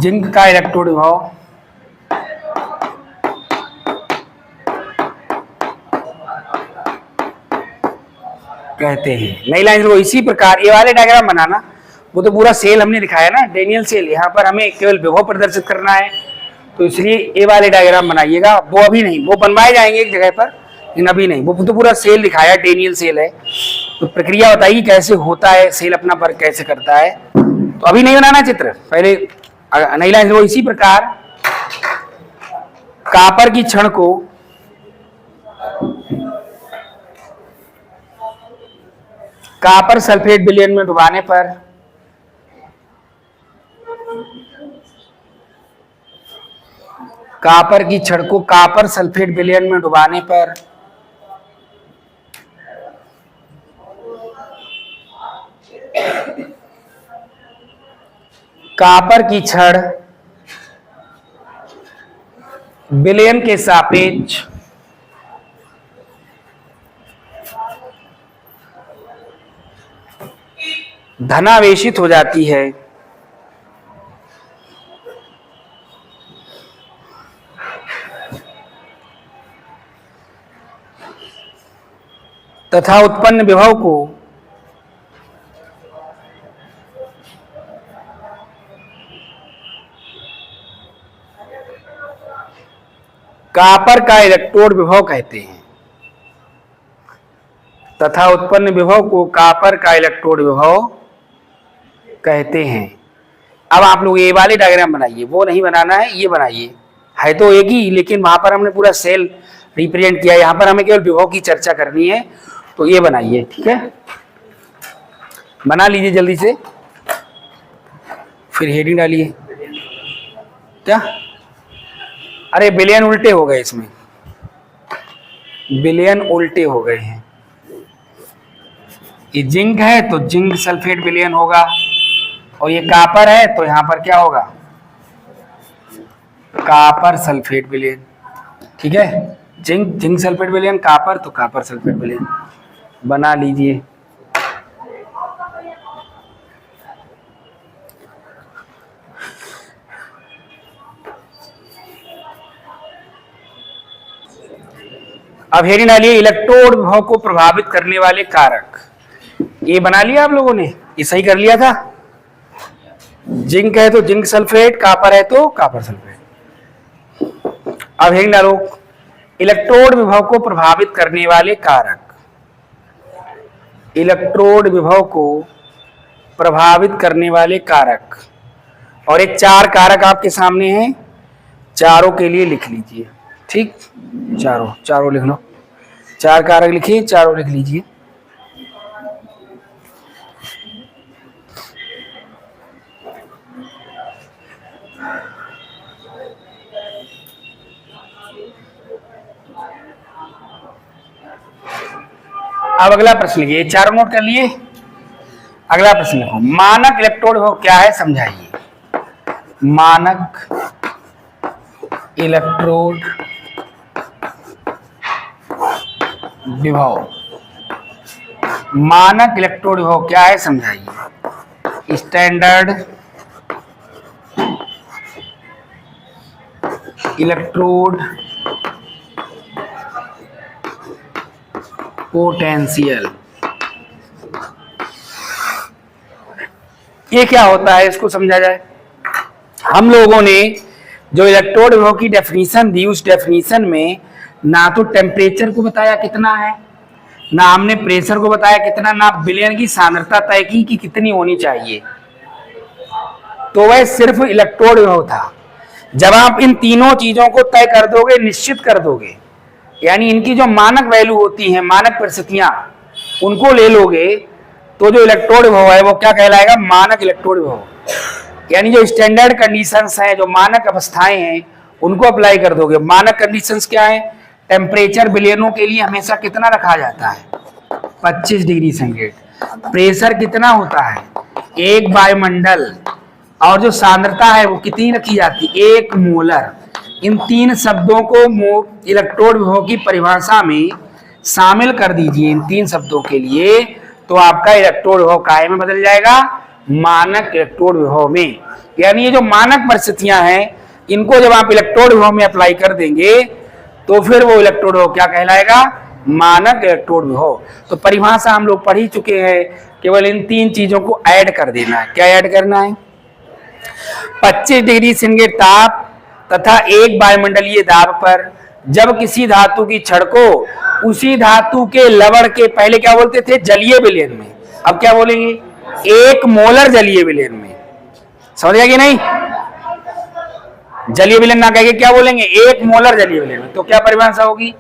जिंक का इलेक्ट्रोड विभव कहते हैं। नई लाइन को इसी प्रकार ये वाले डायग्राम बनाना, वो तो पूरा सेल हमने दिखाया ना, डेनियल सेल। यहाँ पर हमें केवल विभव प्रदर्शित करना है, तो इसलिए ये वाले डायग्राम बनाइएगा। वो अभी नहीं, वो बनवाए जाएंगे एक जगह पर, लेकिन अभी नहीं। वो तो पूरा सेल दिखाया, डेनियल सेल है। तो प्रक्रिया बताइए कैसे होता है, सेल अपना वर्क कैसे करता है। तो अभी नहीं बनाना चित्र, पहले नई लाइन को इसी प्रकार कॉपर की छड़ को कॉपर सल्फेट विलयन में डुबाने पर कॉपर की छड़ को कॉपर सल्फेट विलयन में डुबाने पर कॉपर की छड़ विलयन के सापेक्ष धनावेशित हो जाती है। तथा उत्पन्न विभव को कॉपर का इलेक्ट्रोड विभव कहते हैं, तथा उत्पन्न विभव को कॉपर का इलेक्ट्रोड विभव कहते हैं। अब आप लोग ये वाले डायग्राम बनाइए, वो नहीं बनाना है, ये बनाइए, है तो एक ही, लेकिन वहां पर हमने पूरा सेल रिप्रेजेंट किया, यहाँ पर हमें केवल विभव की चर्चा करनी है, तो ये बनाइए, ठीक है, बना लीजिए जल्दी से, फिर हेडिंग डालिए। क्या, अरे बिलियन उल्टे हो गए, इसमें बिलियन उल्टे हो गए हैं। ये जिंक है तो जिंक सल्फेट बिलियन होगा, और ये कॉपर है तो यहां पर क्या होगा, कॉपर सल्फेट विलयन, ठीक है, जिंक सल्फेट विलयन, कॉपर तो कॉपर सल्फेट विलयन, बना लीजिए। अब हेडिंग डालिए, इलेक्ट्रोड विभव को प्रभावित करने वाले कारक। ये बना लिया आप लोगों ने, ये सही कर लिया था। जिंक है तो जिंक सल्फेट, कॉपर है तो कॉपर सल्फेट। अब हेडिंग डालो, इलेक्ट्रोड विभव को प्रभावित करने वाले कारक। इलेक्ट्रोड विभव को प्रभावित करने वाले कारक, और ये 4 कारक आपके सामने हैं, चारों के लिए लिख लीजिए, ठीक, चारों लिख लो, 4 कारक लिखिए, चारों लिख लीजिए। अब अगला प्रश्न लिखिए, 4 नोट कर लिए। अगला प्रश्न लिखो, मानक इलेक्ट्रोड विभव क्या है, समझाइए। मानक इलेक्ट्रोड विभव, मानक इलेक्ट्रोड विभव क्या है, समझाइए। स्टैंडर्ड इलेक्ट्रोड पोटेंशियल, ये क्या होता है, इसको समझा जाए। हम लोगों ने जो इलेक्ट्रोड विभव की डेफिनेशन दी, उस डेफिनेशन में ना तो टेम्परेचर को बताया कितना है, ना हमने प्रेशर को बताया कितना, ना विलयन की सांद्रता तय की कि कितनी होनी चाहिए, तो वह सिर्फ इलेक्ट्रोड विभव था। जब आप इन तीनों चीजों को तय कर दोगे, निश्चित कर दोगे, यानी इनकी जो मानक वैल्यू होती है, मानक परिस्थितियां, उनको ले लोगे, तो जो इलेक्ट्रोड विभव है वो क्या कहलाएगा, मानक इलेक्ट्रोड विभव। यानी जो स्टैंडर्ड कंडीशंस हैं, जो मानक अवस्थाएं हैं, उनको अप्लाई कर दोगे। मानक कंडीशंस क्या है, टेम्परेचर विलयनों के लिए हमेशा कितना रखा जाता है, 25 डिग्री सेंटीग्रेड। प्रेशर कितना होता है, 1 वायुमंडल, और जो सांद्रता है वो कितनी रखी जाती है, 1 मोलर। इन 3 शब्दों को इलेक्ट्रोड विभव की परिभाषा में शामिल कर दीजिए, इन 3 शब्दों के लिए, तो आपका इलेक्ट्रोड विभव काय में बदल जाएगा, मानक इलेक्ट्रोड विभव में। यानी ये जो मानक परिस्थितियां हैं, इनको जब आप इलेक्ट्रोड विभव में अप्लाई कर देंगे, तो फिर वो इलेक्ट्रोड विभव क्या कहलाएगा, मानक इलेक्ट्रोड विभव। तो परिभाषा हम लोग पढ़ ही चुके हैं, केवल इन 3 चीजों को ऐड कर देना है। क्या ऐड करना है, 25 डिग्री सेंटीग्रेड ताप तथा 1 वायुमंडलीय दाब पर जब किसी धातु की छड़ को उसी धातु के लवण के, पहले क्या बोलते थे, जलीय विलयन में, अब क्या बोलेंगे, 1 मोलर जलीय विलयन में। समझ गया कि नहीं, जलीय विलयन ना कह के क्या बोलेंगे, 1 मोलर जलीय विलयन में। तो क्या परिभाषा होगी,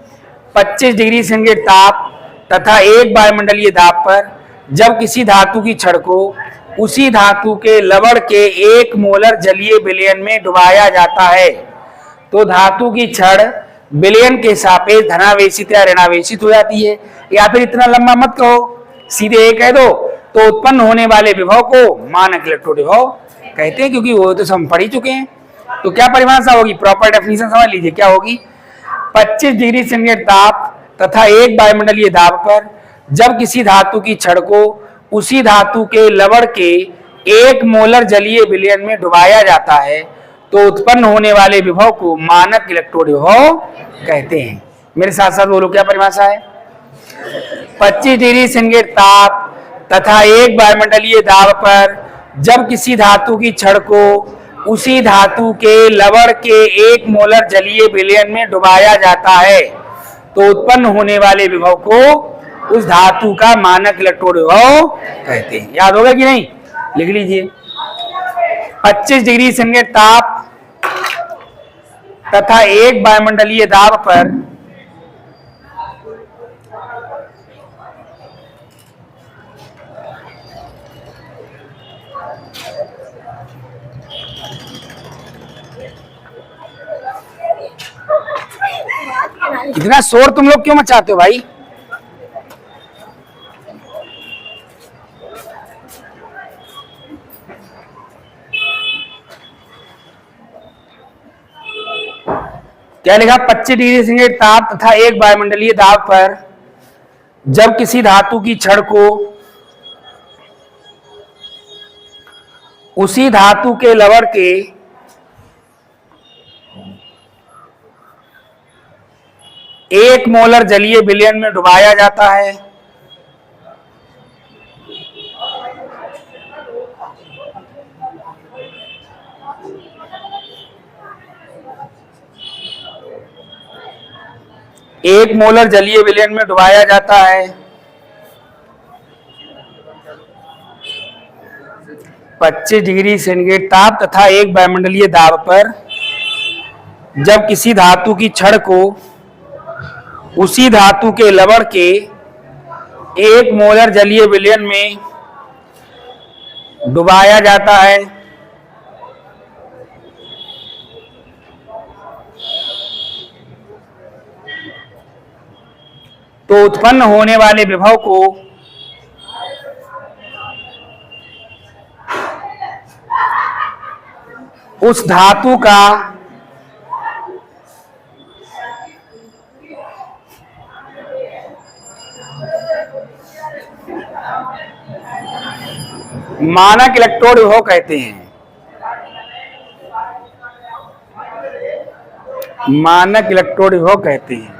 25 डिग्री सेंटीग्रेड ताप तथा 1 वायुमंडलीय दाब पर जब किसी धातु की छड़ को उसी धातु के लवण के 1 मोलर जलीय विलयन में डुबाया जाता है, तो धातु की छड़ विलयन के सापेक्ष धनावेशित या ऋणावेशित हो जाती है। या फिर इतना लंबा मत कहो, सीधे ये कह दो, तो उत्पन्न होने वाले विभव को मानक इलेक्ट्रोड विभव कहते हैं, क्योंकि वो तो हम पढ़ ही चुके हैं। तो क्या परिभाषा होगी, प्रॉपर डेफिनेशन समझ लीजिए, क्या होगी, 25 डिग्री सेंटीग्रेड ताप तथा 1 वायुमंडलीय दाब पर जब किसी धातु की छड़ को उसी धातु के लवण के 1 मोलर जलीय विलयन में डुबाया जाता है, तो उत्पन्न होने वाले विभव को मानक इलेक्ट्रोड विभव कहते हैं। मेरे साथ साथ बोलो, क्या परिभाषा है, 25 डिग्री सेंटीग्रेड ताप तथा 1 वायुमंडलीय दाब पर जब किसी धातु की छड़ को उसी धातु के लवण के 1 मोलर जलीय विलयन में डुबाया जाता है तो उत्पन्न होने वाले विभव को उस धातु का मानक इलेक्ट्रोड विभव कहते हैं। याद होगा कि नहीं? लिख लीजिए। 25 डिग्री सेंटीग्रेड ताप तथा 1 वायुमंडलीय दाब पर इतना शोर तुम लोग क्यों मचाते हो भाई? क्या लिखा? 25 डिग्री सेंटीग्रेड ताप तथा 1 वायुमंडलीय दाब पर जब किसी धातु की छड़ को उसी धातु के लवण के 1 मोलर जलीय विलयन में डुबाया जाता है एक मोलर जलीय विलयन में डुबाया जाता है 25 डिग्री सेंटीग्रेड ताप तथा 1 वायुमंडलीय दाब पर जब किसी धातु की छड़ को उसी धातु के लवण के 1 मोलर जलीय विलयन में डुबाया जाता है तो उत्पन्न होने वाले विभव को उस धातु का मानक इलेक्ट्रोड विभव कहते हैं। मानक इलेक्ट्रोड विभव कहते हैं।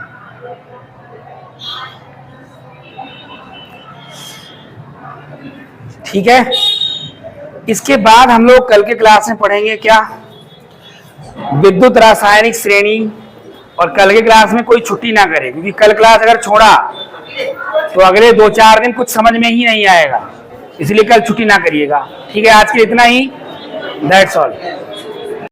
ठीक है। इसके बाद हम लोग कल के क्लास में पढ़ेंगे क्या? विद्युत रासायनिक श्रेणी। और कल के क्लास में कोई छुट्टी ना करे, क्योंकि कल क्लास अगर छोड़ा तो अगले 2-4 दिन कुछ समझ में ही नहीं आएगा, इसलिए कल छुट्टी ना करिएगा। ठीक है, आज के लिए इतना ही। That's all.